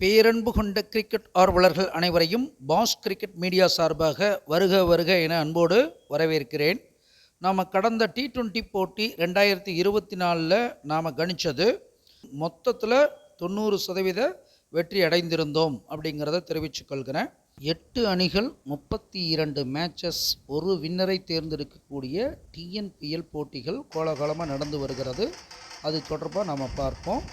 பேரன்பு கொண்ட கிரிக்கெட் ஆர்வலர்கள் அனைவரையும் பாஸ் கிரிக்கெட் மீடியா சார்பாக வருக வருக என அன்போடு வரவேற்கிறேன். நாம் கடந்த T20 போட்டி 2024 நாம் கணித்தது மொத்தத்தில் 90% வெற்றி அடைந்திருந்தோம் அப்படிங்கிறத தெரிவித்துக்கொள்கிறேன். 8 அணிகள் 32 மேட்சஸ், ஒரு வின்னரை தேர்ந்தெடுக்கக்கூடிய TNPL போட்டிகள் கோலாகலமாக நடந்து வருகிறது. அது தொடர்பாக நாம் பார்ப்போம்.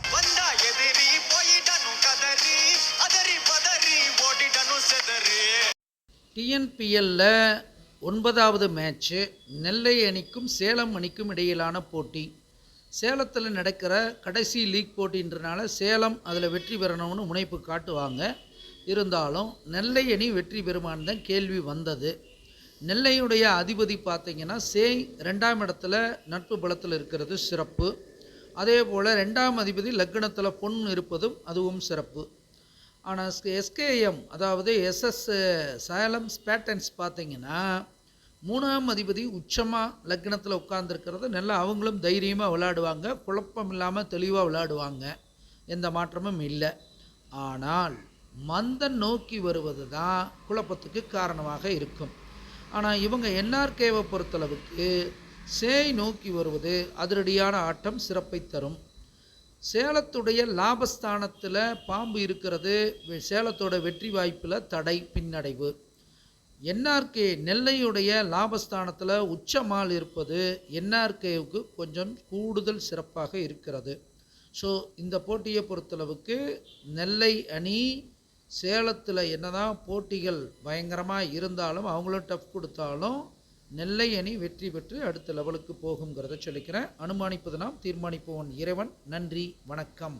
TNPL 9வது மேட்ச்சு நெல்லை அணிக்கும் சேலம் அணிக்கும் இடையிலான போட்டி. சேலத்தில் நடக்கிற கடைசி லீக் போட்டின்றனால சேலம் அதில் வெற்றி பெறணும்னு முனைப்பு காட்டுவாங்க. இருந்தாலும் நெல்லை அணி வெற்றி பெறுமான்னு தான் கேள்வி வந்தது. நெல்லையுடைய அதிபதி பார்த்திங்கன்னா 2ஆம் இடத்துல நட்பு பலத்தில் இருக்கிறது சிறப்பு. அதே போல் 2ஆம் அதிபதி லக்னத்தில் பொன் இருப்பதும் அதுவும் சிறப்பு. ஆனால் SKM அதாவது SS சேலம் ஸ்பேட்டன்ஸ் பார்த்திங்கன்னா 3ஆம் அதிபதி உச்சமாக லக்னத்தில் உட்கார்ந்துருக்கிறது. நல்லா அவங்களும் தைரியமாக விளையாடுவாங்க, குழப்பம் இல்லாமல் தெளிவாக விளையாடுவாங்க, எந்த மாற்றமும் இல்லை. ஆனால் மந்தன் நோக்கி வருவது தான் குழப்பத்துக்கு காரணமாக இருக்கும். ஆனால் இவங்க NRKவை பொறுத்தளவுக்கு சேய் நோக்கி வருவது அதிரடியான ஆட்டம் சிறப்பை தரும். சேலத்துடைய லாபஸ்தானத்தில் பாம்பு இருக்கிறது, சேலத்தோட வெற்றி வாய்ப்பில் தடை பின்னடைவு. NRK நெல்லையுடைய லாபஸ்தானத்தில் உச்சமால் இருப்பது NRKவுக்கு கொஞ்சம் கூடுதல் சிறப்பாக இருக்கிறது. ஸோ இந்த போட்டியை பொறுத்தளவுக்கு நெல்லை அணி சேலத்தில் என்னதான் போட்டிகள் பயங்கரமாக இருந்தாலும் அவங்களும் டஃப் கொடுத்தாலும் நெல்லை அணி வெற்றி பெற்று அடுத்த லெவலுக்கு போகுங்கிறத சொல்லிக்கிறேன். அனுமானிப்பது நாம், தீர்மானிப்பவன் இறைவன். நன்றி, வணக்கம்.